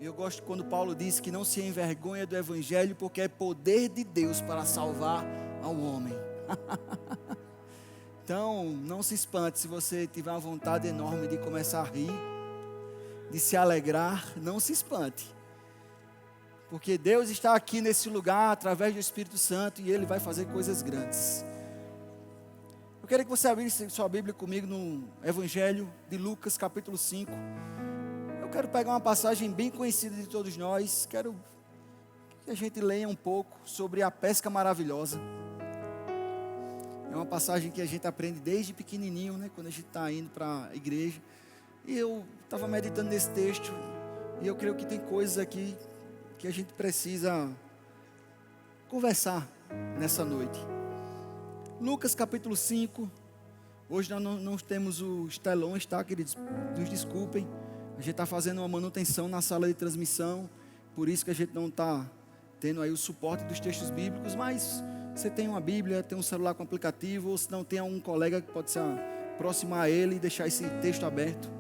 Eu gosto quando Paulo diz que não se envergonha do Evangelho, porque é poder de Deus para salvar ao homem. Então, não se espante se você tiver uma vontade enorme de começar a rir, de se alegrar, não se espante. Porque Deus está aqui nesse lugar através do Espírito Santo e Ele vai fazer coisas grandes. Eu queria que você abrisse sua Bíblia comigo no Evangelho de Lucas capítulo 5. Eu quero pegar uma passagem bem conhecida de todos nós. Quero que a gente leia um pouco sobre a pesca maravilhosa. É uma passagem que a gente aprende desde pequenininho, né? Quando a gente está indo para a igreja. E eu estava meditando nesse texto. E eu creio que tem coisas aqui que a gente precisa conversar nessa noite. Lucas capítulo 5. Hoje nós não temos os telões, tá, queridos? Nos desculpem. A gente está fazendo uma manutenção na sala de transmissão. Por isso que a gente não está tendo aí o suporte dos textos bíblicos. Mas você tem uma Bíblia, tem um celular com aplicativo. Ou se não, tem um colega que pode se aproximar a ele e deixar esse texto aberto.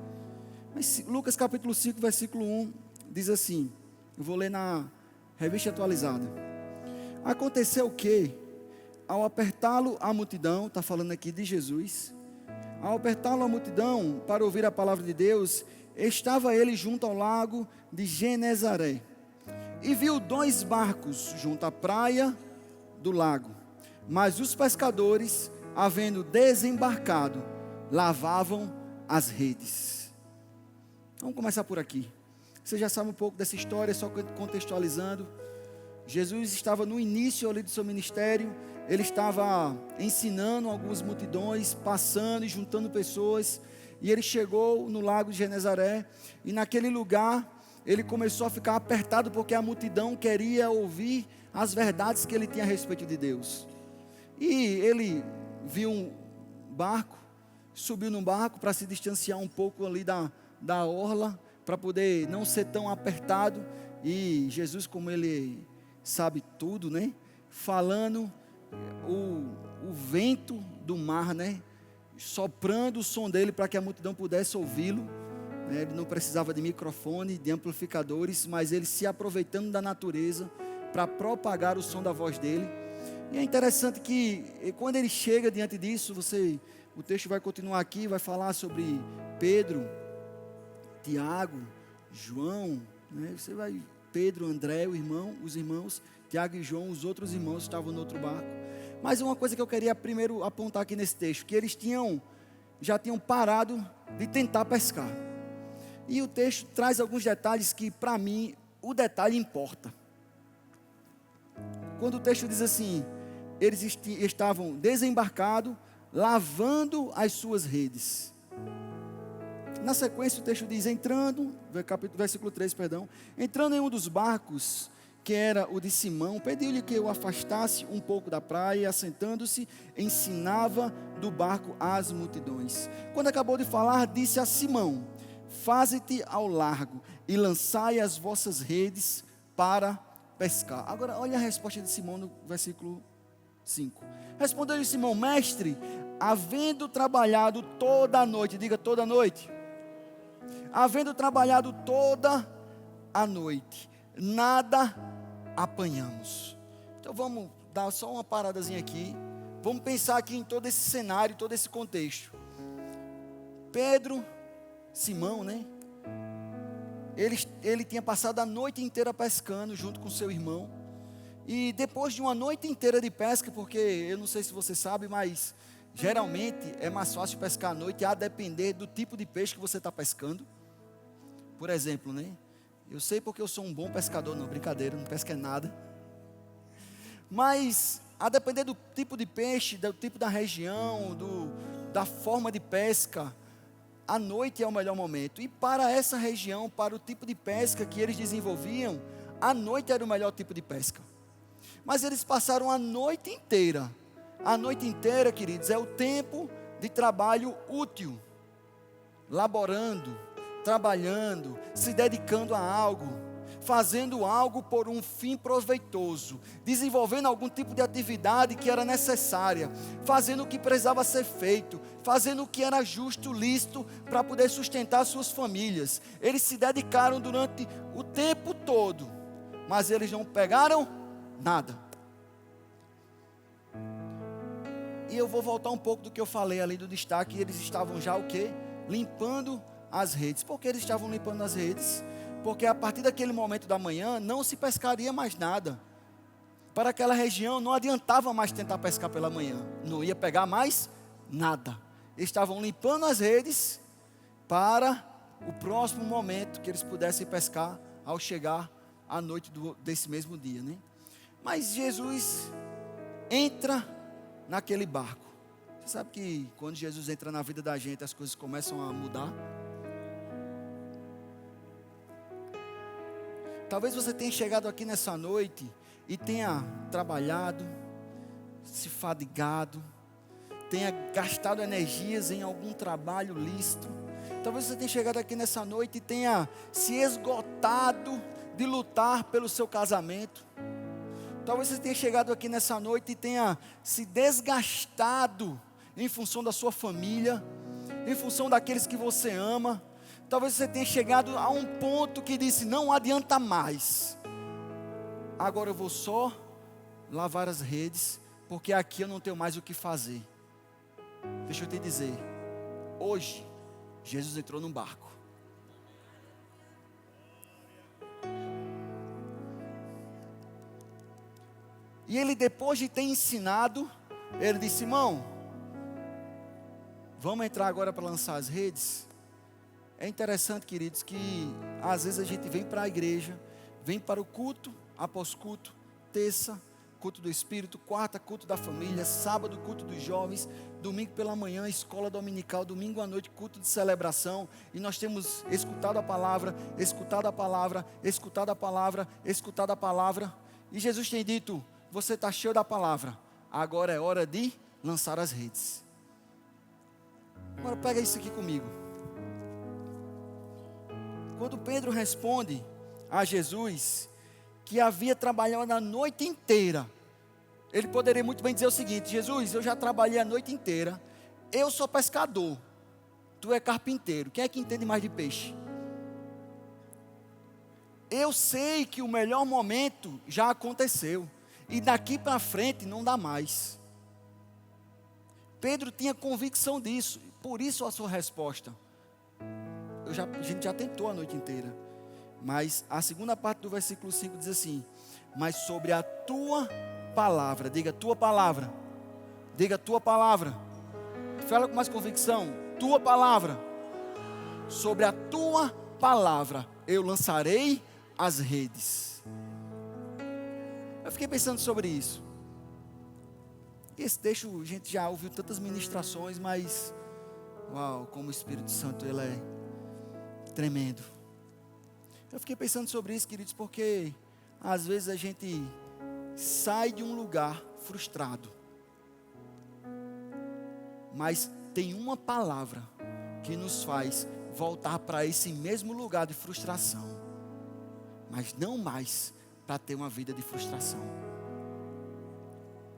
Mas Lucas capítulo 5, versículo 1, diz assim. Eu vou ler na Revista Atualizada. Aconteceu que, ao apertá-lo a multidão, está falando aqui de Jesus, ao apertá-lo a multidão para ouvir a palavra de Deus, estava ele junto ao lago de Genezaré, e viu 2 barcos junto à praia do lago, mas os pescadores, havendo desembarcado, lavavam as redes. Vamos começar por aqui. Você já sabe um pouco dessa história, só contextualizando. Jesus estava no início ali do seu ministério. Ele estava ensinando algumas multidões, passando e juntando pessoas. E ele chegou no lago de Genezaré. E naquele lugar, ele começou a ficar apertado, porque a multidão queria ouvir as verdades que ele tinha a respeito de Deus. E ele viu um barco, subiu num barco para se distanciar um pouco ali da orla, para poder não ser tão apertado. E Jesus, como ele sabe tudo, né? Falando, o vento do mar, né? Soprando o som dele para que a multidão pudesse ouvi-lo. Né? Ele não precisava de microfone, de amplificadores, mas ele se aproveitando da natureza para propagar o som da voz dele. E é interessante que quando ele chega diante disso, o texto vai continuar aqui, vai falar sobre Pedro, Tiago, João, né? Você vai, Pedro, André, os irmãos, Tiago e João, os outros irmãos estavam no outro barco. Mas uma coisa que eu queria primeiro apontar aqui nesse texto, que eles já tinham parado de tentar pescar. E o texto traz alguns detalhes que, para mim, o detalhe importa. Quando o texto diz assim, eles estavam desembarcados, lavando as suas redes. Na sequência o texto diz, versículo 3, entrando em um dos barcos, que era o de Simão, pediu-lhe que o afastasse um pouco da praia, e assentando-se, ensinava do barco às multidões. Quando acabou de falar, disse a Simão, faze-te ao largo, e lançai as vossas redes para pescar. Agora olha a resposta de Simão no versículo 5. Respondeu-lhe Simão, mestre, havendo trabalhado toda a noite, diga toda a noite, havendo trabalhado toda a noite, nada apanhamos. Então vamos dar só uma paradazinha aqui. Vamos pensar aqui em todo esse cenário, todo esse contexto. Pedro, Simão, né? Ele tinha passado a noite inteira pescando junto com seu irmão. E depois de uma noite inteira de pesca, porque eu não sei se você sabe, mas geralmente é mais fácil pescar à noite, a depender do tipo de peixe que você está pescando. Por exemplo, né? Eu sei porque eu sou um bom pescador, não, brincadeira, não pesco é nada. Mas, a depender do tipo de peixe, do tipo da região, da forma de pesca, a noite é o melhor momento. E para essa região, para o tipo de pesca que eles desenvolviam, a noite era o melhor tipo de pesca. Mas eles passaram a noite inteira. A noite inteira, queridos, é o tempo de trabalho útil, laborando, trabalhando, se dedicando a algo, fazendo algo por um fim proveitoso, desenvolvendo algum tipo de atividade que era necessária, fazendo o que precisava ser feito, fazendo o que era justo, lícito, para poder sustentar suas famílias. Eles se dedicaram durante o tempo todo, mas eles não pegaram nada. E eu vou voltar um pouco do que eu falei ali do destaque. Eles estavam já o quê? Limpando as redes. Por que eles estavam limpando as redes? Porque a partir daquele momento da manhã não se pescaria mais nada. Para aquela região não adiantava mais tentar pescar pela manhã, não ia pegar mais nada. Eles estavam limpando as redes para o próximo momento que eles pudessem pescar ao chegar à noite desse mesmo dia, né? Mas Jesus entra naquele barco. Você sabe que quando Jesus entra na vida da gente, as coisas começam a mudar? Talvez você tenha chegado aqui nessa noite e tenha trabalhado, se fadigado, tenha gastado energias em algum trabalho lícito. Talvez você tenha chegado aqui nessa noite e tenha se esgotado de lutar pelo seu casamento. Talvez você tenha chegado aqui nessa noite e tenha se desgastado em função da sua família, em função daqueles que você ama. Talvez você tenha chegado a um ponto que disse, não adianta mais. Agora eu vou só lavar as redes, porque aqui eu não tenho mais o que fazer. Deixa eu te dizer, hoje, Jesus entrou num barco. E ele, depois de ter ensinado, ele disse, irmão, vamos entrar agora para lançar as redes? É interessante, queridos, que às vezes a gente vem para a igreja, vem para o culto, após culto, terça, culto do Espírito, quarta, culto da família, sábado, culto dos jovens, domingo pela manhã, escola dominical, domingo à noite, culto de celebração, e nós temos escutado a palavra, escutado a palavra, escutado a palavra, escutado a palavra, e Jesus tem dito, você está cheio da palavra, agora é hora de lançar as redes. Agora pega isso aqui comigo. Quando Pedro responde a Jesus que havia trabalhado a noite inteira, ele poderia muito bem dizer o seguinte, Jesus, eu já trabalhei a noite inteira, eu sou pescador, tu é carpinteiro, quem é que entende mais de peixe? Eu sei que o melhor momento já aconteceu, e daqui para frente não dá mais. Pedro tinha convicção disso, por isso a sua resposta. A gente já tentou a noite inteira, mas a segunda parte do versículo 5 diz assim, mas sobre a tua palavra, diga tua palavra, fala com mais convicção, tua palavra, sobre a tua palavra, eu lançarei as redes. Eu fiquei pensando sobre isso, esse texto a gente já ouviu tantas ministrações, mas, uau, como o Espírito Santo, ele é tremendo. Eu fiquei pensando sobre isso, queridos, porque às vezes a gente sai de um lugar frustrado, mas tem uma palavra que nos faz voltar para esse mesmo lugar de frustração, mas não mais para ter uma vida de frustração.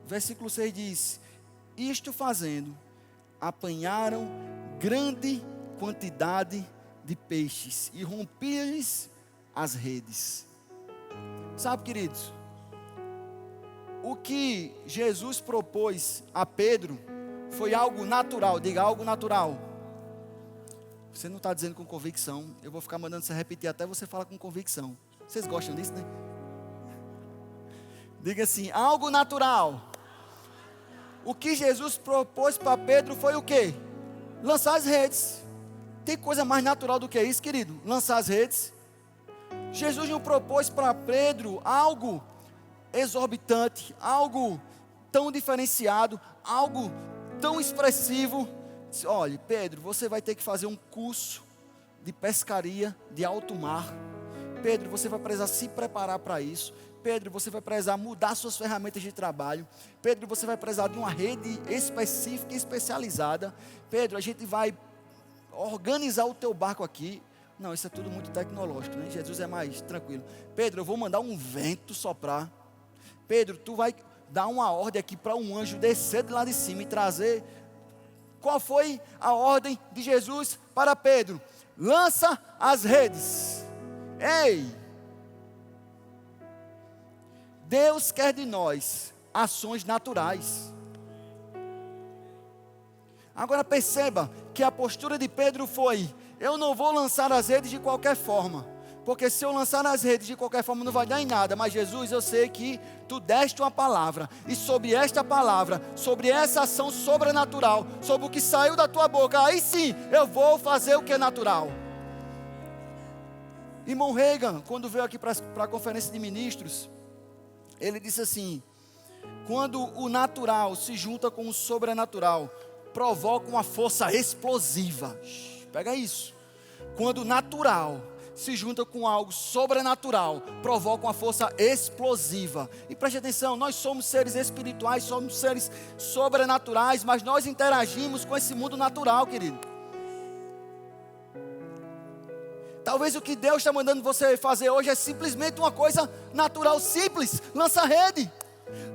Versículo 6 diz, isto fazendo, apanharam grande quantidade de peixes e rompiam-lhes as redes. Sabe, queridos, o que Jesus propôs a Pedro foi algo natural, diga algo natural. Você não está dizendo com convicção, eu vou ficar mandando você repetir até você falar com convicção. Vocês gostam disso, né? Diga assim, algo natural. O que Jesus propôs para Pedro foi o quê? Lançar as redes. Tem coisa mais natural do que isso, querido? Lançar as redes. Jesus não propôs para Pedro algo exorbitante, algo tão diferenciado, algo tão expressivo. Disse, olha, Pedro, você vai ter que fazer um curso de pescaria de alto mar. Pedro, você vai precisar se preparar para isso. Pedro, você vai precisar mudar suas ferramentas de trabalho. Pedro, você vai precisar de uma rede específica e especializada. Pedro, a gente vai organizar o teu barco aqui, Não, isso é tudo muito tecnológico, né? Jesus é mais tranquilo. Pedro, eu vou mandar um vento soprar. Pedro, tu vai dar uma ordem aqui para um anjo descer de lá de cima e trazer. Qual foi a ordem de Jesus para Pedro? Lança as redes. Ei! Deus quer de nós ações naturais. Agora perceba que a postura de Pedro foi: eu não vou lançar as redes de qualquer forma, porque se eu lançar as redes de qualquer forma não vai dar em nada. Mas Jesus, eu sei que tu deste uma palavra, e sobre esta palavra, sobre essa ação sobrenatural, sobre o que saiu da tua boca, aí sim eu vou fazer o que é natural. Irmão Reagan, quando veio aqui para a conferência de ministros, ele disse assim: quando o natural se junta com o sobrenatural, provoca uma força explosiva. Pega isso. Quando o natural se junta com algo sobrenatural, provoca uma força explosiva. E preste atenção, nós somos seres espirituais, somos seres sobrenaturais, mas nós interagimos com esse mundo natural, querido. Talvez o que Deus está mandando você fazer hoje é simplesmente uma coisa natural, simples. Lança a rede.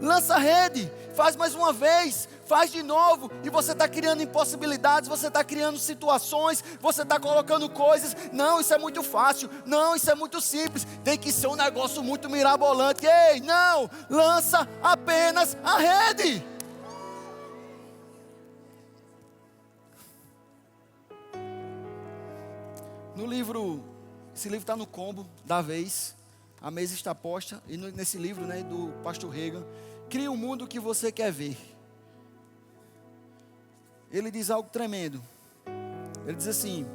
Lança a rede. Faz mais uma vez. Faz de novo. E você está criando impossibilidades. Você está criando situações. Você está colocando coisas. Não, isso é muito fácil. Não, isso é muito simples. Tem que ser um negócio muito mirabolante. Ei, não. Lança apenas a rede. No livro, esse livro está no combo da vez, a mesa está posta, e nesse livro, né, do pastor Reagan, cria o mundo que você quer ver. Ele diz algo tremendo. Ele diz assim: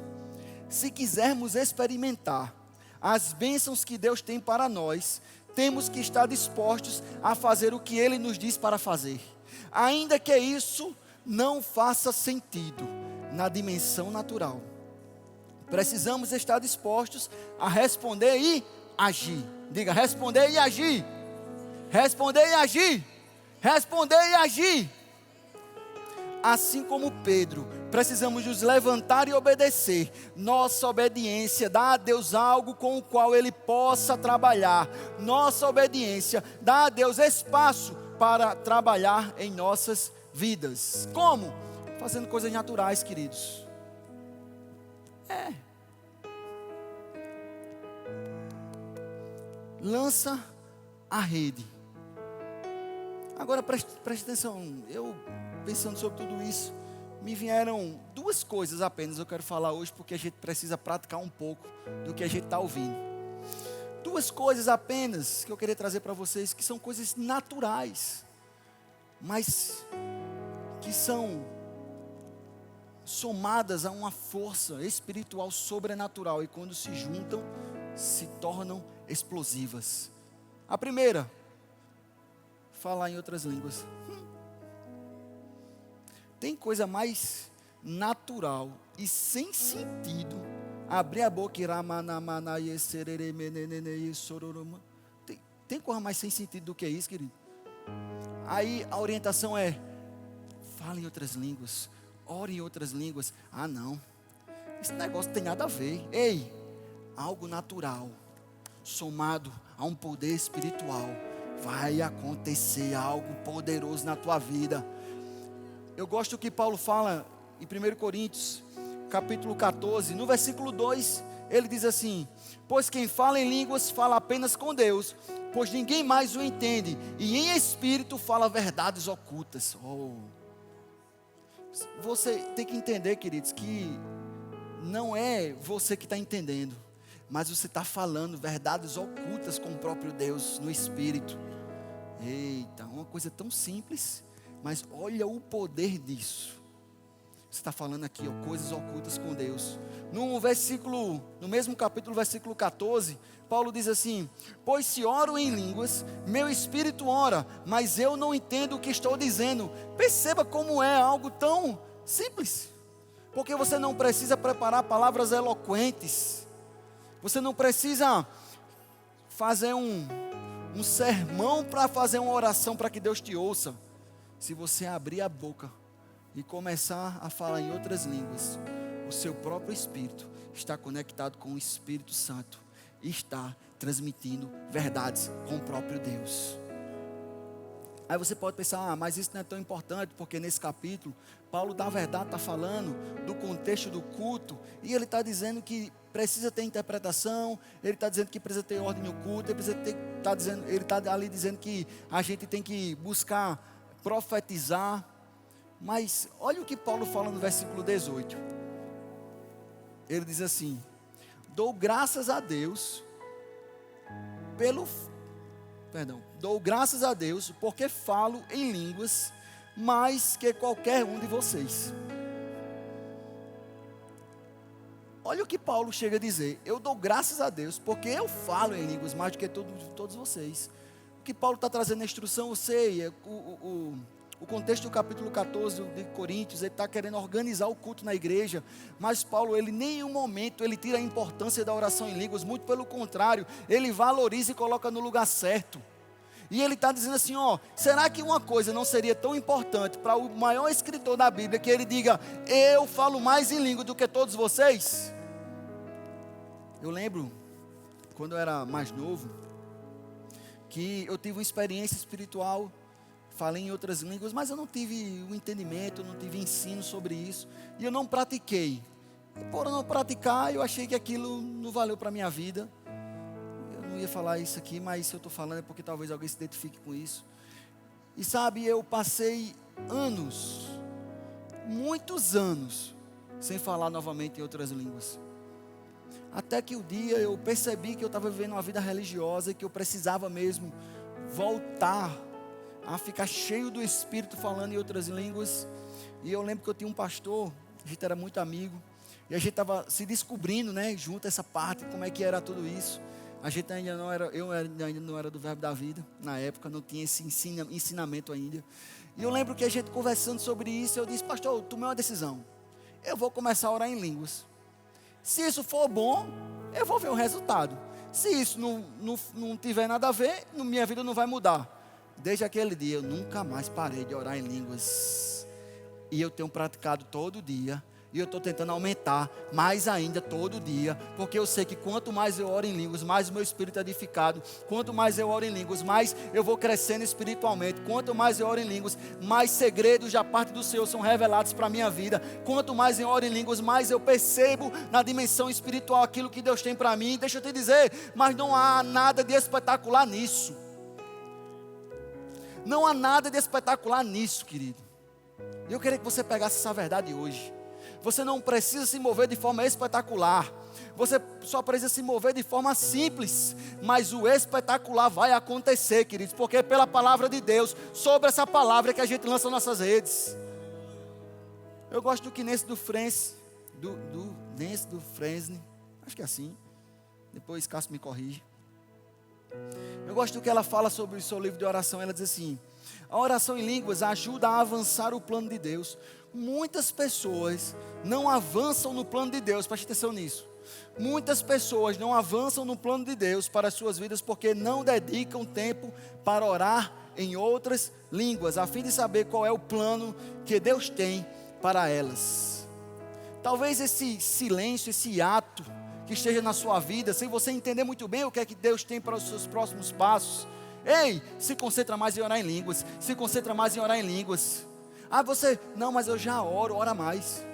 se quisermos experimentar as bênçãos que Deus tem para nós, temos que estar dispostos a fazer o que Ele nos diz para fazer, ainda que isso não faça sentido na dimensão natural. Precisamos estar dispostos a responder e agir. Diga, responder e agir. Responder e agir. Responder e agir. Assim como Pedro, precisamos nos levantar e obedecer. Nossa obediência dá a Deus algo com o qual Ele possa trabalhar. Nossa obediência dá a Deus espaço para trabalhar em nossas vidas. Como? Fazendo coisas naturais, queridos. Lança a rede. Agora preste atenção. Eu, pensando sobre tudo isso, me vieram duas coisas apenas. Eu quero falar hoje porque a gente precisa praticar um pouco do que a gente está ouvindo. Duas coisas apenas que eu queria trazer para vocês, que são coisas naturais, mas que são somadas a uma força espiritual sobrenatural, e quando se juntam, se tornam explosivas. A primeira, falar em outras línguas. Tem coisa mais natural e sem sentido abrir a boca e tem coisa mais sem sentido do que isso, querido? Aí a orientação é: fala em outras línguas, ore em outras línguas. Ah, não, esse negócio não tem nada a ver. Ei, algo natural somado a um poder espiritual, vai acontecer algo poderoso na tua vida. Eu gosto que Paulo fala em 1 Coríntios, capítulo 14, no versículo 2, ele diz assim: pois quem fala em línguas fala apenas com Deus, pois ninguém mais o entende, e em espírito fala verdades ocultas. Você tem que entender, queridos, que não é você que está entendendo, mas você está falando verdades ocultas com o próprio Deus no Espírito. Eita, uma coisa tão simples, mas olha o poder disso. Você está falando aqui, coisas ocultas com Deus. No mesmo capítulo, versículo 14, Paulo diz assim: pois se oro em línguas, meu espírito ora, mas eu não entendo o que estou dizendo. Perceba como é algo tão simples, porque você não precisa preparar palavras eloquentes. Você não precisa fazer um sermão para fazer uma oração para que Deus te ouça. Se você abrir a boca e começar a falar em outras línguas, o seu próprio espírito está conectado com o Espírito Santo e está transmitindo verdades com o próprio Deus. Aí você pode pensar, mas isso não é tão importante, porque nesse capítulo, Paulo da verdade está falando do contexto do culto, e ele está dizendo que precisa ter interpretação, ele está dizendo que precisa ter ordem no culto, ele está ali dizendo que a gente tem que buscar profetizar. Mas olha o que Paulo fala no versículo 18. Ele diz assim: dou graças a Deus porque falo em línguas mais que qualquer um de vocês. Olha o que Paulo chega a dizer: eu dou graças a Deus porque eu falo em línguas mais do que todos vocês. O que Paulo está trazendo na instrução, eu sei, o contexto do capítulo 14 de Coríntios, ele está querendo organizar o culto na igreja, mas Paulo, ele em nenhum momento ele tira a importância da oração em línguas, muito pelo contrário, ele valoriza e coloca no lugar certo. E ele está dizendo assim, será que uma coisa não seria tão importante para o maior escritor da Bíblia, que ele diga, eu falo mais em língua do que todos vocês? Eu lembro, quando eu era mais novo, que eu tive uma experiência espiritual, falei em outras línguas, mas eu não tive o entendimento, não tive ensino sobre isso, e eu não pratiquei. E por não praticar, eu achei que aquilo não valeu para a minha vida. Eu não ia falar isso aqui, mas se eu estou falando é porque talvez alguém se identifique com isso. E sabe, eu passei anos, muitos anos, sem falar novamente em outras línguas. Até que um dia eu percebi que eu estava vivendo uma vida religiosa e que eu precisava mesmo voltar a ficar cheio do Espírito falando em outras línguas. E eu lembro que eu tinha um pastor, a gente era muito amigo, e a gente estava se descobrindo, junto a essa parte, como é que era tudo isso. A gente ainda não era, eu ainda não era do Verbo da Vida, na época, não tinha esse ensinamento ainda. E eu lembro que a gente conversando sobre isso, eu disse, pastor, eu tomei uma decisão, eu vou começar a orar em línguas. Se isso for bom, eu vou ver o resultado. Se isso não tiver nada a ver, minha vida não vai mudar. Desde aquele dia eu nunca mais parei de orar em línguas. E eu tenho praticado todo dia. E eu estou tentando aumentar mais ainda todo dia. Porque eu sei que quanto mais eu oro em línguas, mais o meu espírito é edificado. Quanto mais eu oro em línguas, mais eu vou crescendo espiritualmente. Quanto mais eu oro em línguas, mais segredos da parte do Senhor são revelados para a minha vida. Quanto mais eu oro em línguas, mais eu percebo na dimensão espiritual aquilo que Deus tem para mim. Deixa eu te dizer, mas não há nada de espetacular nisso. Não há nada de espetacular nisso, querido. Eu queria que você pegasse essa verdade hoje. Você não precisa se mover de forma espetacular. Você só precisa se mover de forma simples. Mas o espetacular vai acontecer, queridos. Porque é pela palavra de Deus, sobre essa palavra que a gente lança nossas redes. Eu gosto do Quinense do Fresne. Do Fresne. Acho que é assim. Depois Cássio me corrige. Eu gosto do que ela fala sobre o seu livro de oração. Ela diz assim: a oração em línguas ajuda a avançar o plano de Deus. Muitas pessoas não avançam no plano de Deus, preste atenção nisso. Muitas pessoas não avançam no plano de Deus para as suas vidas porque não dedicam tempo para orar em outras línguas, a fim de saber qual é o plano que Deus tem para elas. Talvez esse silêncio, esse ato que esteja na sua vida, sem você entender muito bem o que é que Deus tem para os seus próximos passos. Ei, se concentra mais em orar em línguas. Se concentra mais em orar em línguas. Você, não, mas eu já oro. Ora mais,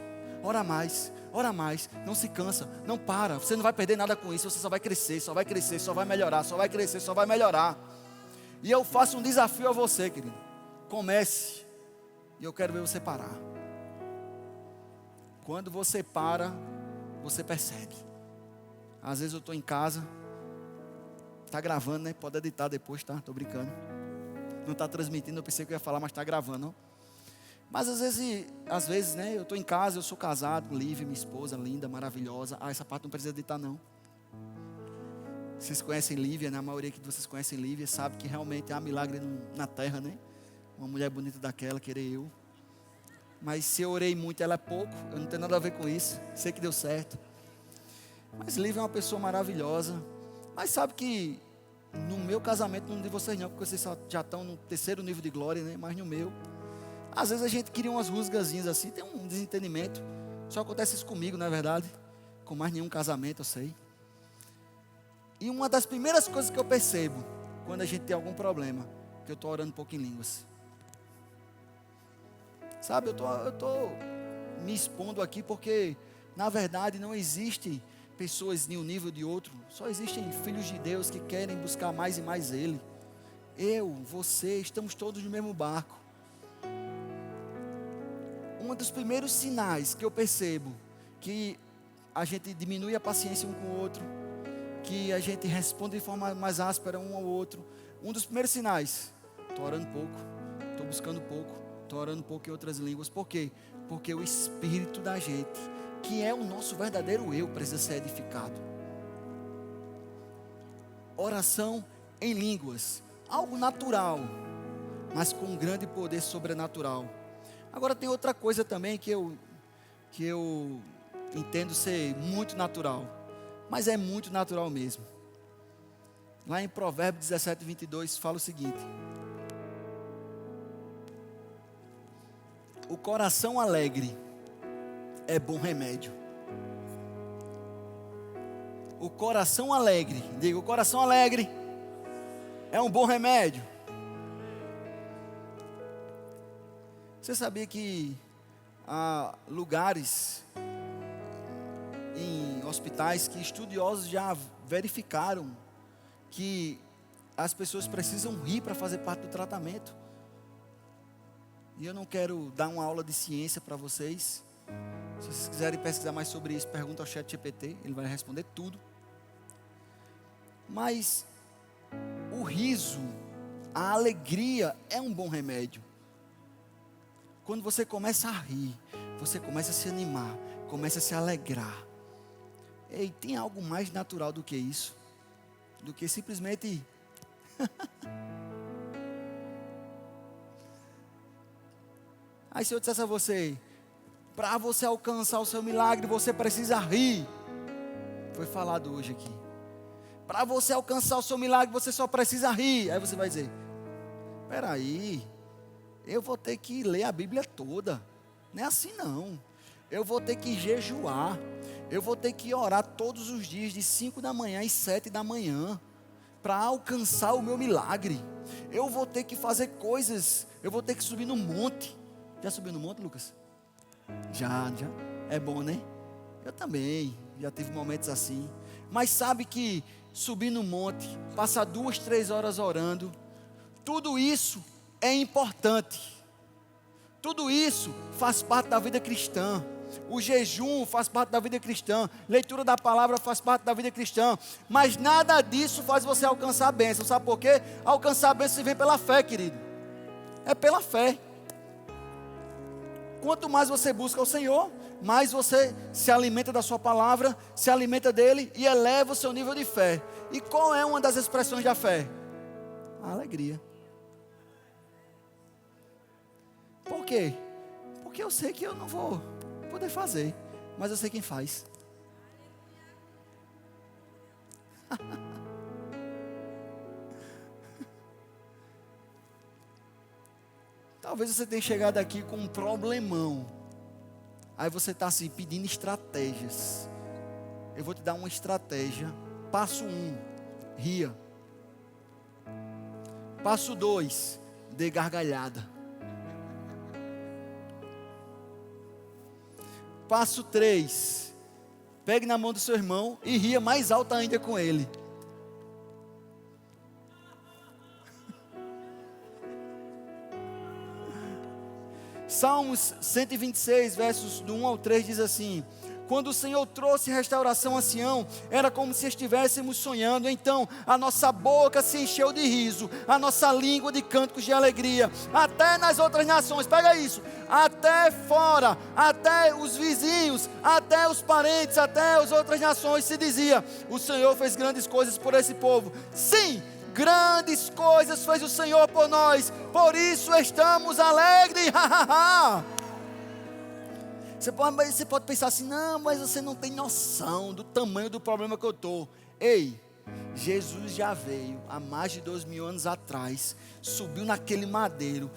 ora mais, ora mais. Não se cansa, não para. Você não vai perder nada com isso. Você só vai crescer, só vai crescer, só vai melhorar. Só vai crescer, só vai melhorar. E eu faço um desafio a você, querido. Comece. E eu quero ver você parar. Quando você para, você percebe. Às vezes eu estou em casa. Está gravando, né? Pode editar depois, tá? Estou brincando. Não está transmitindo, eu pensei que eu ia falar, mas está gravando, não? Mas às vezes, né? Eu estou em casa, eu sou casado com Lívia, minha esposa, linda, maravilhosa. Essa parte não precisa editar, não. Vocês conhecem Lívia, né? A maioria que vocês conhecem Lívia sabe que realmente há milagre na terra, né? Uma mulher bonita daquela, querer eu. Mas se eu orei muito, ela é pouco. Eu não tenho nada a ver com isso. Sei que deu certo. Mas Lívia é uma pessoa maravilhosa. Mas sabe que no meu casamento, não de vocês não, porque vocês já estão no terceiro nível de glória, né? Mas no meu, às vezes a gente cria umas rusgazinhas assim, tem um desentendimento. Só acontece isso comigo, não é verdade? Com mais nenhum casamento, eu sei. E uma das primeiras coisas que eu percebo, quando a gente tem algum problema, que eu estou orando um pouco em línguas. Sabe, eu estou me expondo aqui porque, na verdade, não existe pessoas em um nível de outro. Só existem filhos de Deus que querem buscar mais e mais Ele. Eu, você, estamos todos no mesmo barco. Um dos primeiros sinais que eu percebo que a gente diminui a paciência um com o outro, que a gente responde de forma mais áspera um ao outro. Um dos primeiros sinais, estou orando pouco, estou buscando pouco, estou orando pouco em outras línguas. Por quê? Porque o espírito da gente, que é o nosso verdadeiro eu, precisa ser edificado. Oração em línguas, algo natural, mas com um grande poder sobrenatural. Agora tem outra coisa também que eu entendo ser muito natural, mas é muito natural mesmo. Lá em Provérbios 17, 22 fala o seguinte: o coração alegre é bom remédio. O coração alegre, diga, o coração alegre é um bom remédio. Você sabia que há lugares em hospitais que estudiosos já verificaram que as pessoas precisam rir para fazer parte do tratamento? E eu não quero dar uma aula de ciência para vocês. Se vocês quiserem pesquisar mais sobre isso, pergunta ao ChatGPT, ele vai responder tudo. Mas o riso, a alegria é um bom remédio. Quando você começa a rir, você começa a se animar, começa a se alegrar. E tem algo mais natural do que isso? Do que simplesmente Aí se eu dissesse a você, para você alcançar o seu milagre, você precisa rir. Foi falado hoje aqui. Para você alcançar o seu milagre, você só precisa rir. Aí você vai dizer, espera aí, eu vou ter que ler a Bíblia toda. Não é assim não. Eu vou ter que jejuar. Eu vou ter que orar todos os dias, de 5 da manhã e 7 da manhã, para alcançar o meu milagre. Eu vou ter que fazer coisas. Eu vou ter que subir no monte. Já subiu no monte, Lucas? Já. É bom, né? Eu também. Já tive momentos assim. Mas sabe que subir no monte, passar 2, 3 horas orando, tudo isso é importante. Tudo isso faz parte da vida cristã. O jejum faz parte da vida cristã. Leitura da palavra faz parte da vida cristã. Mas nada disso faz você alcançar a bênção. Sabe por quê? Alcançar a bênção vem pela fé, querido. É pela fé. Quanto mais você busca o Senhor, mais você se alimenta da sua palavra, se alimenta dele e eleva o seu nível de fé. E qual é uma das expressões da fé? A alegria. Por quê? Porque eu sei que eu não vou poder fazer, mas eu sei quem faz. Talvez você tenha chegado aqui com um problemão. Aí você está assim, pedindo estratégias. Eu vou te dar uma estratégia. Passo 1, ria. Passo 2, dê gargalhada. Passo 3, pegue na mão do seu irmão e ria mais alto ainda com ele. Salmos 126, versos do 1 ao 3 diz assim: quando o Senhor trouxe restauração a Sião, era como se estivéssemos sonhando. Então a nossa boca se encheu de riso, a nossa língua de cânticos de alegria. Até nas outras nações, pega isso, até fora, até os vizinhos, até os parentes, até as outras nações se dizia: o Senhor fez grandes coisas por esse povo. Sim, grandes coisas fez o Senhor por nós, por isso estamos alegres. Você pode pensar assim, não, mas você não tem noção do tamanho do problema que eu estou. Ei, Jesus já veio há mais de 2000 anos atrás, subiu naquele madeiro,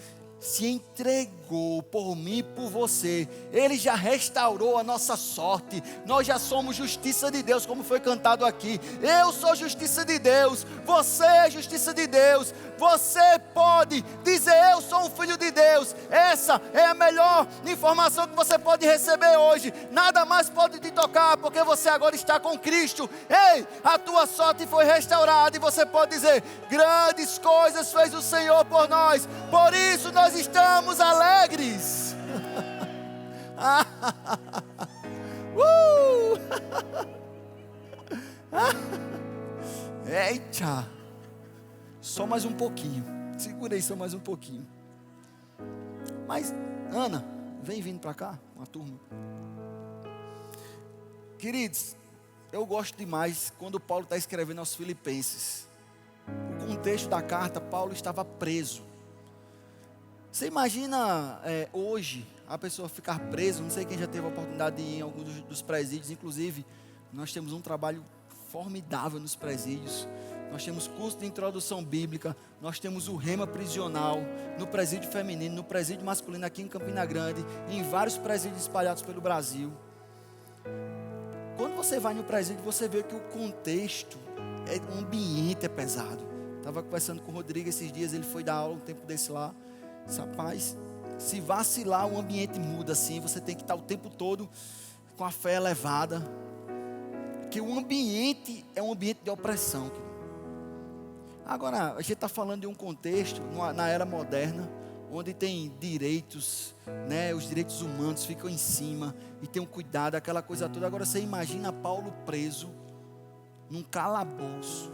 se entregou por mim e por você. Ele já restaurou a nossa sorte. Nós já somos justiça de Deus, como foi cantado aqui. Eu sou justiça de Deus, você é justiça de Deus. Você pode dizer: eu sou um filho de Deus. Essa é a melhor informação que você pode receber hoje. Nada mais pode te tocar, porque você agora está com Cristo. Ei, a tua sorte foi restaurada, e você pode dizer: grandes coisas fez o Senhor por nós, por isso nós estamos alegres. Eita, só mais um pouquinho, segura aí só mais um pouquinho. Mas Ana, vem vindo para cá, uma turma. Queridos, eu gosto demais quando Paulo está escrevendo aos Filipenses. O contexto da carta, Paulo estava preso. Você imagina hoje a pessoa ficar presa? Não sei quem já teve a oportunidade de ir em alguns dos presídios. Inclusive, nós temos um trabalho formidável nos presídios. Nós temos curso de introdução bíblica. Nós temos o Rema prisional no presídio feminino, no presídio masculino aqui em Campina Grande, em vários presídios espalhados pelo Brasil. Quando você vai no presídio, você vê que o contexto, o ambiente é pesado. Estava conversando com o Rodrigo esses dias, ele foi dar aula um tempo desse lá. Rapaz, se vacilar, o ambiente muda assim. Você tem que estar o tempo todo com a fé elevada, que o ambiente é um ambiente de opressão. Agora, a gente está falando de um contexto na era moderna, onde tem direitos, né? Os direitos humanos ficam em cima e tem um cuidado, aquela coisa toda. Agora você imagina Paulo preso num calabouço,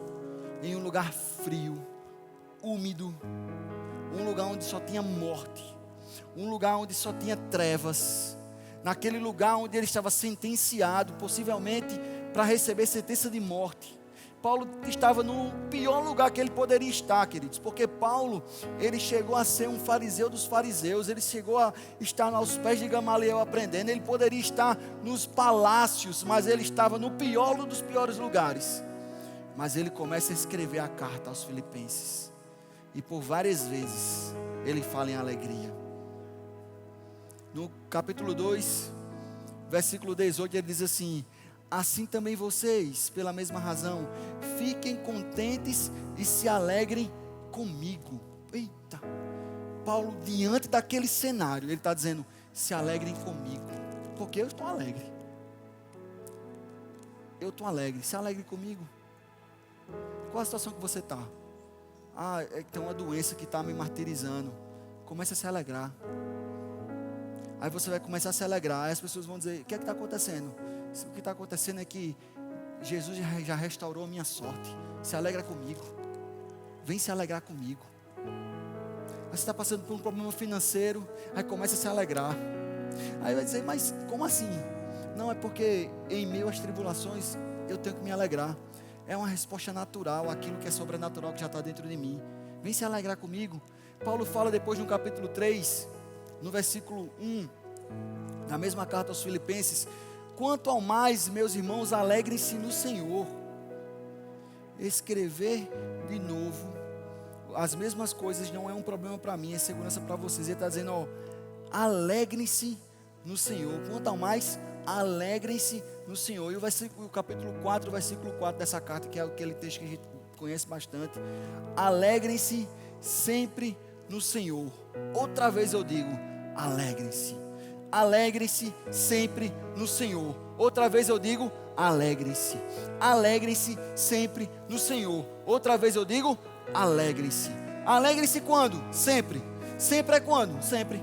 em um lugar frio, úmido, um lugar onde só tinha morte, um lugar onde só tinha trevas, naquele lugar onde ele estava sentenciado, possivelmente para receber sentença de morte. Paulo estava no pior lugar que ele poderia estar, queridos, porque Paulo, ele chegou a ser um fariseu dos fariseus, ele chegou a estar aos pés de Gamaliel aprendendo, ele poderia estar nos palácios, mas ele estava no pior dos piores lugares. Mas ele começa a escrever a carta aos Filipenses, e por várias vezes ele fala em alegria. No capítulo 2, versículo 18, ele diz assim: assim também vocês, pela mesma razão, fiquem contentes e se alegrem comigo. Eita, Paulo, diante daquele cenário, ele está dizendo: se alegrem comigo, porque eu estou alegre. Eu estou alegre, se alegre comigo. Qual a situação que você está? Tem uma doença que está me martirizando. Comece a se alegrar. Aí você vai começar a se alegrar. Aí as pessoas vão dizer: o que é que está acontecendo? O que está acontecendo é que Jesus já restaurou a minha sorte. Se alegra comigo. Vem se alegrar comigo. Aí você está passando por um problema financeiro. Aí começa a se alegrar. Aí vai dizer: mas como assim? Não, é porque em meio às tribulações eu tenho que me alegrar. É uma resposta natural àquilo que é sobrenatural, que já está dentro de mim. Vem se alegrar comigo. Paulo fala depois no capítulo 3, no versículo 1, na mesma carta aos Filipenses: quanto ao mais, meus irmãos, alegrem-se no Senhor. Escrever de novo as mesmas coisas não é um problema para mim, é segurança para vocês. Ele está dizendo: alegrem-se no Senhor. Quanto ao mais, alegrem-se no Senhor. E o capítulo 4, versículo 4 dessa carta, que é aquele texto que a gente conhece bastante: alegrem-se sempre no Senhor. Outra vez eu digo: alegrem-se. Alegrem-se sempre no Senhor. Outra vez eu digo: alegrem-se. Alegrem-se sempre no Senhor. Outra vez eu digo: alegrem-se. Alegrem-se quando? Sempre. Sempre é quando? Sempre.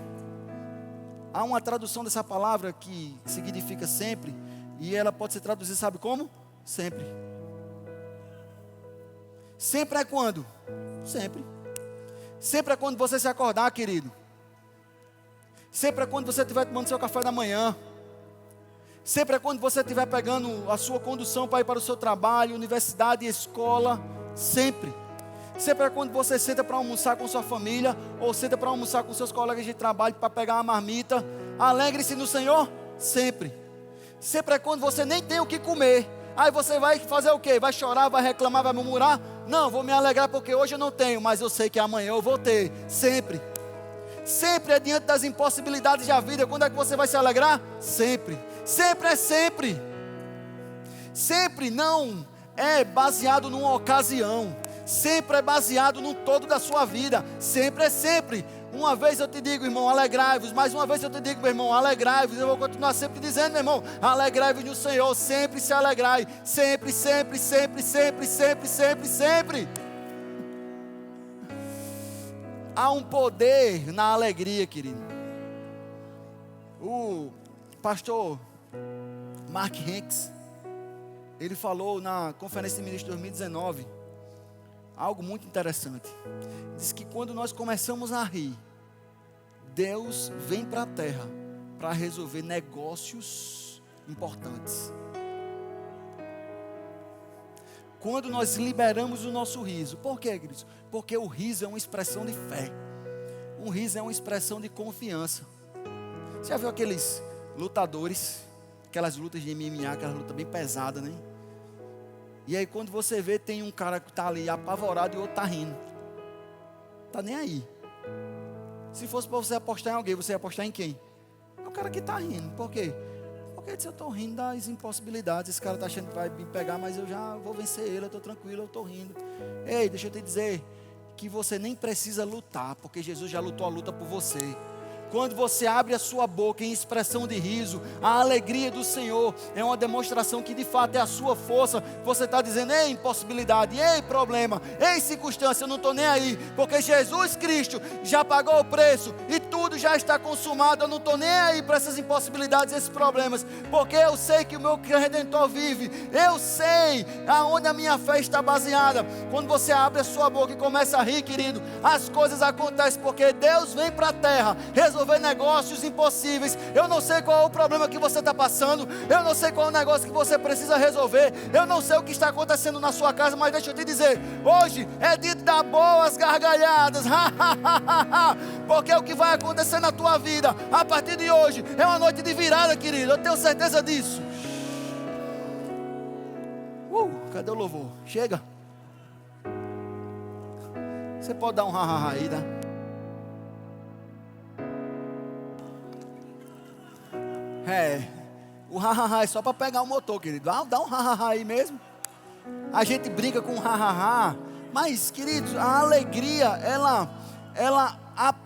Há uma tradução dessa palavra que significa sempre, e ela pode ser traduzida, sabe como? Sempre. Sempre é quando? Sempre. Sempre é quando você se acordar, querido. Sempre é quando você estiver tomando seu café da manhã. Sempre é quando você estiver pegando a sua condução para ir para o seu trabalho, universidade, escola. Sempre. Sempre é quando você senta para almoçar com sua família, ou senta para almoçar com seus colegas de trabalho para pegar uma marmita. Alegre-se no Senhor, sempre. Sempre é quando você nem tem o que comer. Aí você vai fazer o quê? Vai chorar, vai reclamar, vai murmurar? Não, vou me alegrar porque hoje eu não tenho, mas eu sei que amanhã eu vou ter. Sempre. Sempre é diante das impossibilidades da vida. Quando é que você vai se alegrar? Sempre. Sempre é sempre. Sempre não é baseado numa ocasião. Sempre é baseado no todo da sua vida. Sempre é sempre. Uma vez eu te digo, irmão, alegrai-vos. Mais uma vez eu te digo, meu irmão, alegrai-vos. Eu vou continuar sempre dizendo, meu irmão, alegrai-vos no Senhor. Sempre se alegrai. Sempre, sempre, sempre, sempre, sempre, sempre, sempre. Há um poder na alegria, querido. O pastor Mark Hanks, ele falou na Conferência de Ministros de 2019, algo muito interessante. Diz que quando nós começamos a rir, Deus vem para a terra para resolver negócios importantes. Quando nós liberamos o nosso riso. Por quê, queridos? Porque o riso é uma expressão de fé. Um riso é uma expressão de confiança. Você já viu aqueles lutadores, aquelas lutas de MMA, aquela luta bem pesada, né? E aí quando você vê, tem um cara que está ali apavorado e o outro está rindo. Está nem aí. Se fosse para você apostar em alguém, você ia apostar em quem? É o cara que está rindo. Por quê? Porque ele disse, eu estou rindo das impossibilidades. Esse cara está achando que vai me pegar, mas eu já vou vencer ele, eu estou tranquilo, eu estou rindo. Ei, deixa eu te dizer que você nem precisa lutar, porque Jesus já lutou a luta por você. Quando você abre a sua boca em expressão de riso, a alegria do Senhor é uma demonstração que de fato é a sua força. Você está dizendo, ei impossibilidade, ei problema, ei circunstância, eu não estou nem aí, porque Jesus Cristo já pagou o preço e tudo já está consumado. Eu não estou nem aí para essas impossibilidades, esses problemas, porque eu sei que o meu Redentor vive. Eu sei aonde a minha fé está baseada. Quando você abre a sua boca e começa a rir, querido, as coisas acontecem, porque Deus vem para a terra resolver negócios impossíveis. Eu não sei qual é o problema que você está passando, eu não sei qual é o negócio que você precisa resolver, eu não sei o que está acontecendo na sua casa, mas deixa eu te dizer, hoje é dia de dar boas gargalhadas, porque o que vai acontecer na tua vida, a partir de hoje, é uma noite de virada, querido, eu tenho certeza disso. Cadê o louvor? Chega. Você pode dar um ha-ha-ha aí, tá? O ha-ha-ha é só para pegar o motor, querido. Dá um ha-ha-ha aí mesmo. A gente brinca com ha-ha-ha, mas, queridos, a alegria, ela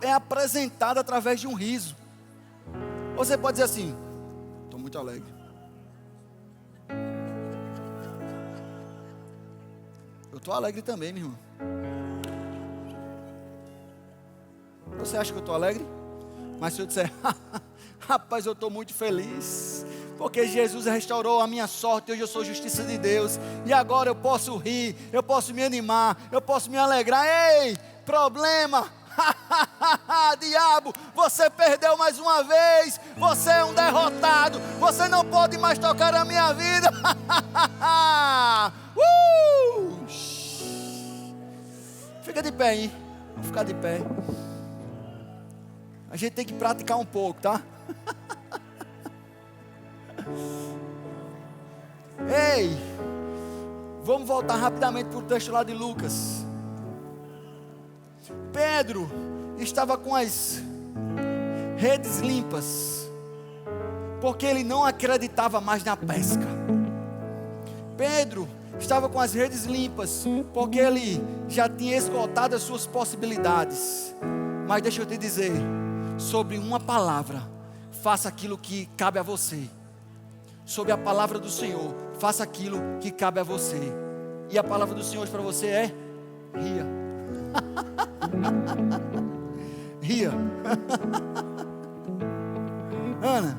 é apresentada através de um riso. Você pode dizer assim, estou muito alegre. Eu estou alegre também, meu irmão. Você acha que eu estou alegre? Mas se eu disser, rapaz, eu estou muito feliz, porque Jesus restaurou a minha sorte, hoje eu sou justiça de Deus, e agora eu posso rir, eu posso me animar, eu posso me alegrar. Ei, problema, diabo, você perdeu mais uma vez, você é um derrotado, você não pode mais tocar a minha vida. Fica de pé aí, vamos ficar de pé. A gente tem que praticar um pouco, tá? Ei, vamos voltar rapidamente para o texto lá de Lucas. Pedro estava com as redes limpas, porque ele não acreditava mais na pesca. Pedro estava com as redes limpas, porque ele já tinha esgotado as suas possibilidades. Mas deixa eu te dizer, sobre uma palavra, faça aquilo que cabe a você. Sobre a palavra do Senhor, faça aquilo que cabe a você. E a palavra do Senhor para você é: ria. Ria. Ana.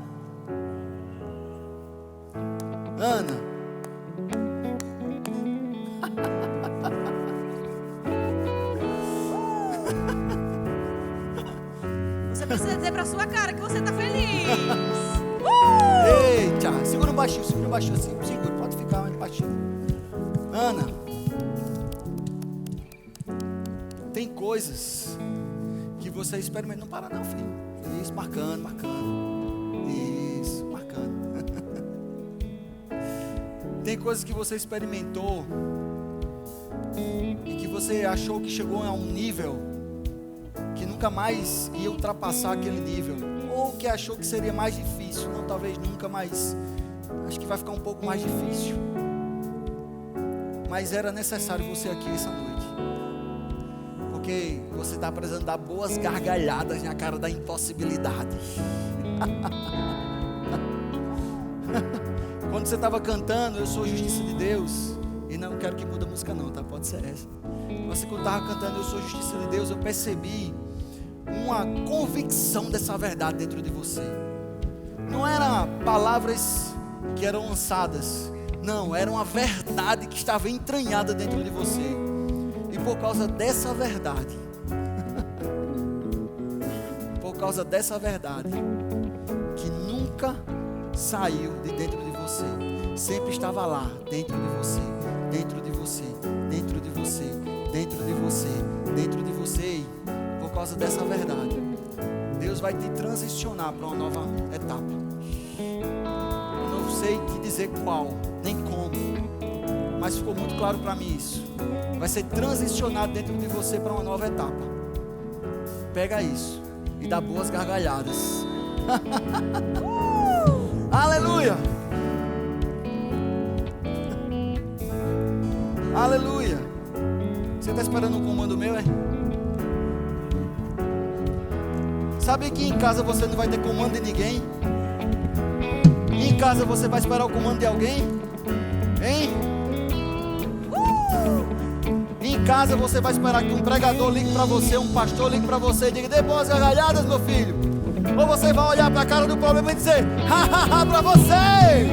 Você precisa dizer para sua cara que você está feliz. Eita, segura um baixinho assim. Segura, pode ficar mais baixinho. Ana, tem coisas que você experimenta. Não para não, filho. Isso, marcando. Isso, marcando. Tem coisas que você experimentou e que você achou que chegou a um nível que nunca nunca mais ia ultrapassar aquele nível, ou que achou que seria mais difícil. Não, talvez nunca, mas acho que vai ficar um pouco mais difícil. Mas era necessário você aqui essa noite, porque você está precisando dar boas gargalhadas na cara da impossibilidade. Quando você estava cantando, eu sou a justiça de Deus, e não quero que mude a música não, tá? Pode ser essa. Você, quando estava cantando eu sou a justiça de Deus, eu percebi uma convicção dessa verdade dentro de você. Não eram palavras que eram lançadas, não, era uma verdade que estava entranhada dentro de você. E por causa dessa verdade, por causa dessa verdade, que nunca saiu de dentro de você, sempre estava lá, dentro de você, dentro de você, dentro de você, dentro de você, dentro de você. E por causa dessa verdade, Deus vai te transicionar para uma nova etapa. Eu não sei te dizer qual, nem como, mas ficou muito claro para mim isso. Vai ser transicionado dentro de você para uma nova etapa. Pega isso e dá boas gargalhadas. Aleluia! Aleluia! Você está esperando um comando meu, é? Sabe que em casa você não vai ter comando de ninguém? Em casa você vai esperar o comando de alguém? Hein? Em casa você vai esperar que um pregador ligue para você, um pastor ligue para você e diga: dê boas gargalhadas, meu filho. Ou você vai olhar para a cara do problema e dizer: ha, para você.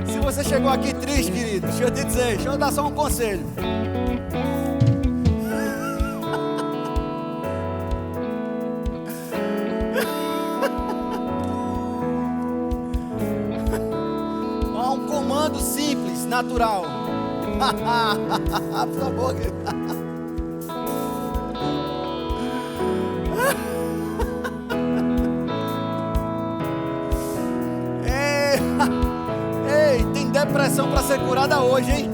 Se você chegou aqui triste, querido, deixa eu te dizer, deixa eu dar só um conselho. Há um comando simples, natural. Por favor, querido. depressão para ser curada hoje, hein?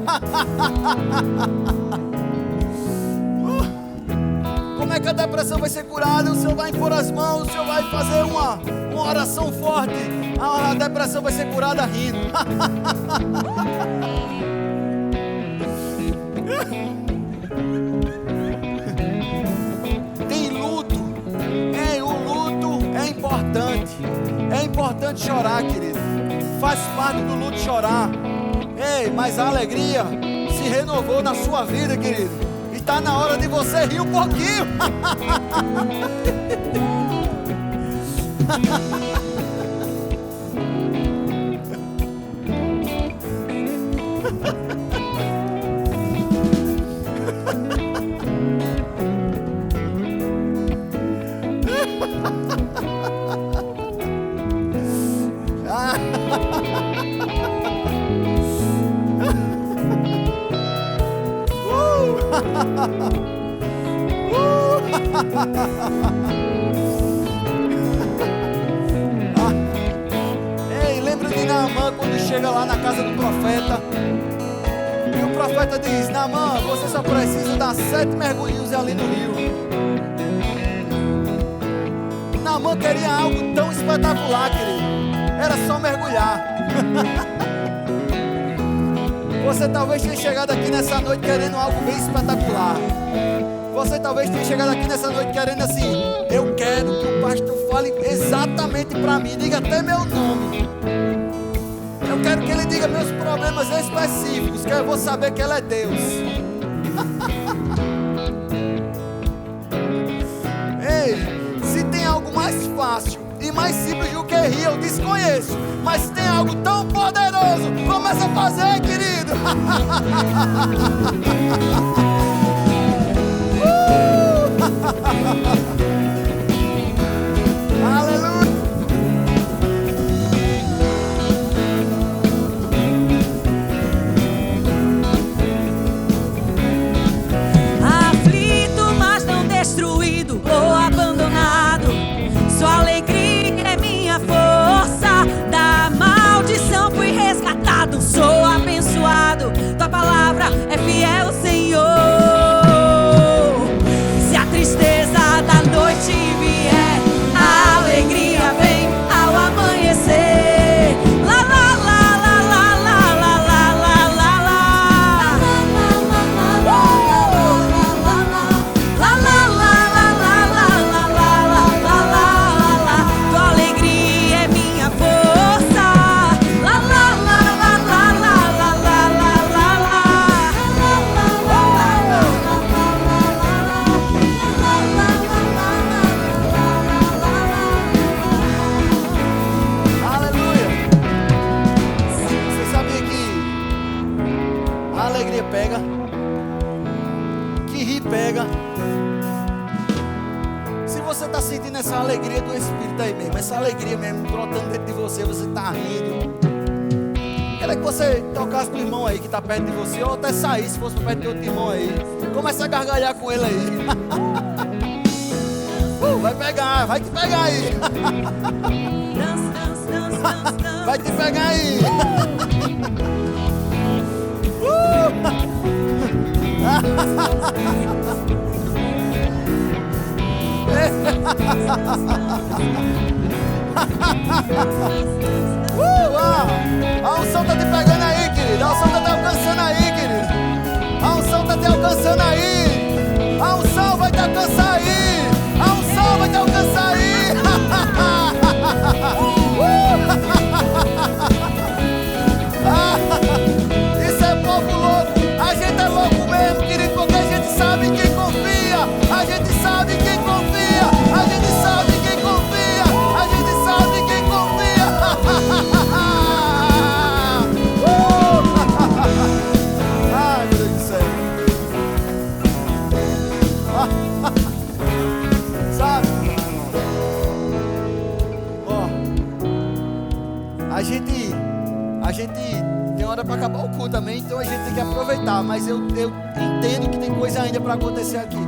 Como é que a depressão vai ser curada? O Senhor vai impor as mãos, o Senhor vai fazer uma oração forte. A depressão vai ser curada rindo. Tem luto. Ei, o luto é importante. É importante chorar, querido. Faz parte do luto chorar. Ei, mas a alegria se renovou na sua vida, querido. Está na hora de você rir um pouquinho. Ei, lembra de Naamã quando chega lá na casa do profeta e o profeta diz: Naamã, você só precisa dar 7 mergulhos ali no rio. Naamã queria algo tão espetacular, querido. Era só mergulhar. Você talvez tenha chegado aqui nessa noite querendo algo bem espetacular. Você talvez tenha chegado aqui nessa noite querendo assim: eu quero que o pastor fale exatamente para mim, diga até meu nome. Eu quero que ele diga meus problemas específicos, que eu vou saber que ele é Deus. Ei, se tem algo mais fácil e mais simples do que rir, eu desconheço. Mas se tem algo tão poderoso, começa a fazer, querido. Aleluia. Aflito, mas não destruído ou abandonado. Sua alegria é minha força. Da maldição fui resgatado. Sou abençoado. Tua palavra é fiel, Senhor. Se a tristeza da noite vier, a alegria vem ao amanhecer. La la la la la la la la la la la. La la la la la la la la la la. Tua alegria é minha força. La la la la la la la la la la. Aleluia. Você sabia que a alegria pega? Que rir pega? Se você está sentindo essa alegria do Espírito aí mesmo, essa alegria mesmo brotando dentro de você, você está rindo. Queria que você tocasse no irmão aí que está perto de você, ou até saísse, se fosse para perto de outro irmão aí. Comece a gargalhar com ele aí. Vai pegar, vai te pegar aí. Dance, dance, dance, dance, dance. Vai te pegar aí. A unção tá te pegando aí, querido. A unção tá te alcançando aí, querido. A unção tá te alcançando aí. A unção vai te alcançar aí. A unção vai te alcançar aí. Isso é povo louco. A gente é louco mesmo, querido, porque a gente sabe quem confia. A gente sabe quem confia. A gente sabe quem confia. A gente sabe quem confia. Ai, meu Deus do céu. Sabe? Ó, a gente tem hora para acabar o culto também, então a gente tem que aproveitar. Mas eu entendo que tem coisa ainda para acontecer aqui.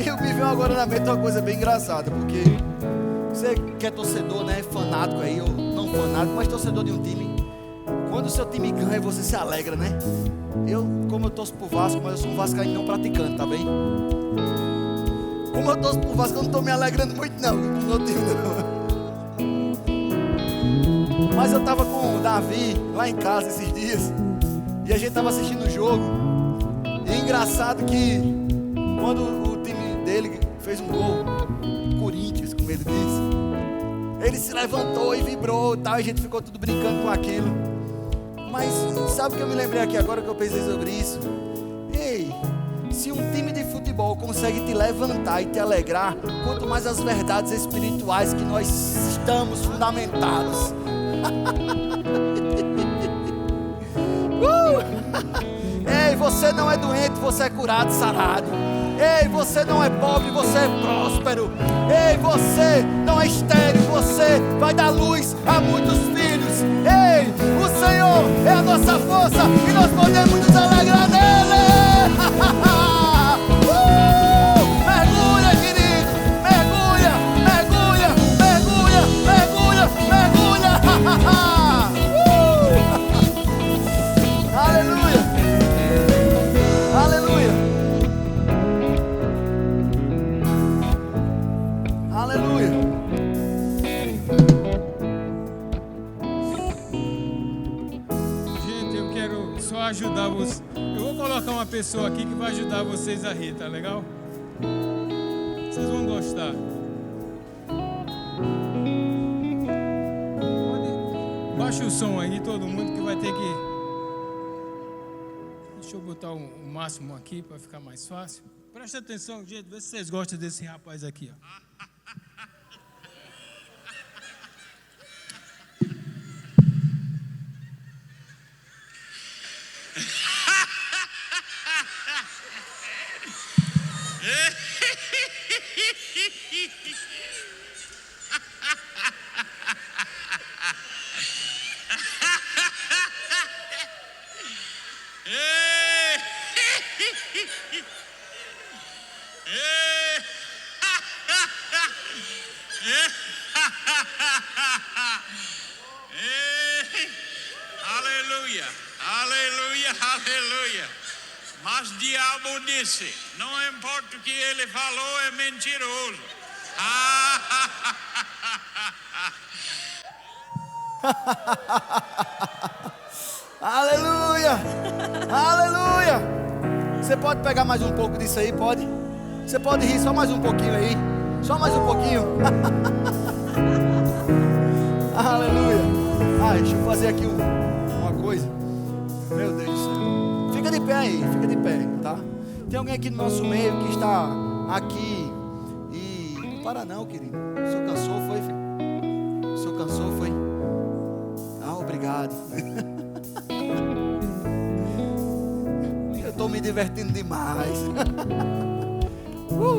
Eu me veio agora na mente uma coisa bem engraçada, porque você que é torcedor, né, fanático aí, ou não fanático, mas torcedor de um time, Quando o seu time ganha, você se alegra, né? Como eu torço pro Vasco, mas eu sou um vascaíno não praticante, tá bem? Como eu torço pro Vasco, eu não estou me alegrando muito não, com o time não. Mas eu estava com o Davi lá em casa esses dias, e a gente estava assistindo o jogo. E é engraçado que quando o time dele fez um gol, Corinthians, como ele disse, ele se levantou e vibrou e tal, e a gente ficou tudo brincando com aquilo. Mas sabe o que eu me lembrei aqui agora que eu pensei sobre isso? Ei, se um time de futebol consegue te levantar e te alegrar, quanto mais as verdades espirituais que nós estamos fundamentados. Ei, você não é doente, você é curado, sarado. Ei, você não é pobre, você é próspero. Ei, você não é estéril, você vai dar luz a muitos filhos. Ei, o Senhor é a nossa força e nós podemos nos alegrar nele. Mergulha, querido, mergulha, mergulha, mergulha, mergulha, mergulha. Aleluia, aleluia, aleluia. Gente, eu quero só ajudar vocês. Eu vou colocar uma pessoa aqui que vai ajudar vocês a rir, tá legal? Vocês vão gostar. Baixa o som aí, todo mundo, que vai ter que... Deixa eu botar o máximo aqui para ficar mais fácil. Presta atenção, gente, vê se vocês gostam desse rapaz aqui, ó. Aleluia, aleluia, aleluia. Mas o diabo disse: não importa o que ele falou, é mentiroso. Aleluia, aleluia. Você pode pegar mais um pouco disso aí, pode? Você pode rir só mais um pouquinho aí, só mais um pouquinho. Aleluia. Deixa eu fazer aqui uma coisa. Meu Deus do céu. Fica de pé aí, fica de pé, tá? Tem alguém aqui no nosso meio que está aqui e... Não para não, querido. O senhor cansou, foi, filho? O senhor cansou, foi? Obrigado. Eu estou me divertindo demais.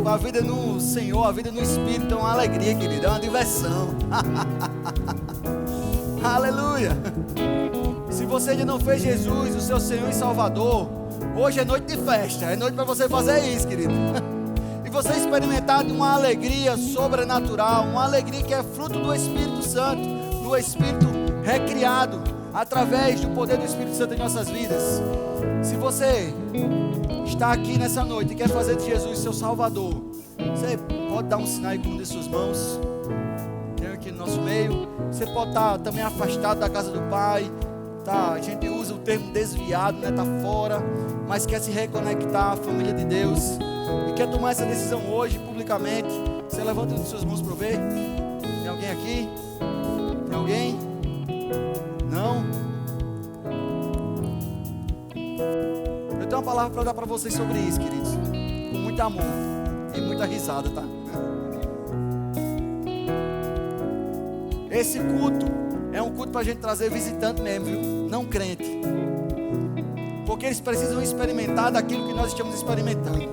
A vida no Senhor, a vida no Espírito é uma alegria, querido. É uma diversão. Aleluia. Se você ainda não fez Jesus o seu Senhor e Salvador, hoje é noite de festa. É noite para você fazer isso, querido. E você experimentar de uma alegria sobrenatural, uma alegria que é fruto do Espírito Santo, do Espírito recriado através do poder do Espírito Santo em nossas vidas. Se você está aqui nessa noite e quer fazer de Jesus seu Salvador, você pode dar um sinal aí com uma de suas mãos. Tem aqui no nosso meio. Você pode estar também afastado da casa do Pai, tá? A gente usa o termo desviado, né? Tá fora, mas quer se reconectar à família de Deus e quer tomar essa decisão hoje publicamente. Você levanta uma de suas mãos para eu ver. Tem alguém aqui? Tem alguém? Não? Eu tenho uma palavra para dar para vocês sobre isso, queridos, com muito amor e muita risada, tá? Esse culto é um culto para a gente trazer visitante mesmo, viu? Não crente, porque eles precisam experimentar daquilo que nós estamos experimentando.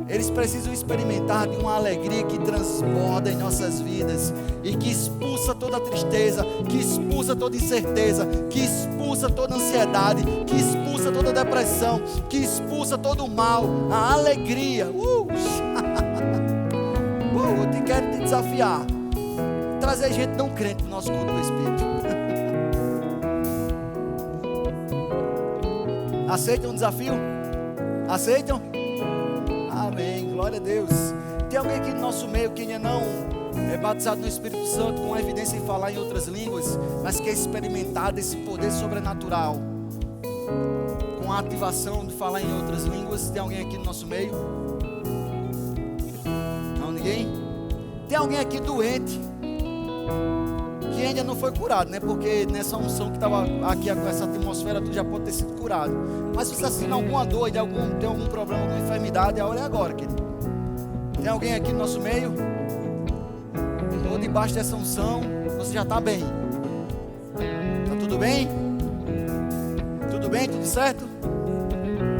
Eles precisam experimentar de uma alegria que transborda em nossas vidas e que expulsa toda a tristeza, que expulsa toda incerteza, que expulsa toda a ansiedade, que expulsa toda a depressão, que expulsa todo o mal, a alegria. Eu quero te desafiar, trazer gente não crente no nosso culto do Espírito. Aceitam o desafio? Aceitam? Amém, glória a Deus. Tem alguém aqui no nosso meio que ainda não é batizado no Espírito Santo, com a evidência em falar em outras línguas, mas quer experimentar desse poder sobrenatural, com a ativação de falar em outras línguas? Tem alguém aqui no nosso meio? Não, ninguém? Tem alguém aqui doente, que ainda não foi curado, né? Porque nessa unção que estava aqui com essa atmosfera, tu já pode ter sido curado. Mas se você assina alguma dor, tem algum problema, alguma enfermidade, a hora é agora, querido. Tem alguém aqui no nosso meio? Ou debaixo dessa unção, você já está bem? Está tudo bem? Tudo bem? Tudo certo?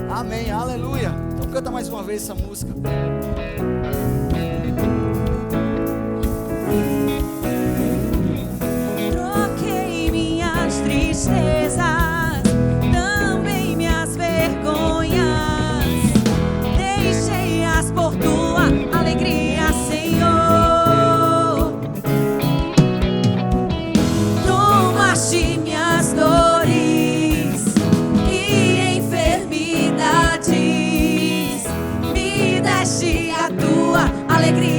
Amém, aleluia. Então canta mais uma vez essa música. Troquei minhas tristezas, também minhas vergonhas, deixei-as por tua alegria, Senhor. Tomaste minhas dores e enfermidades, me deste a tua alegria.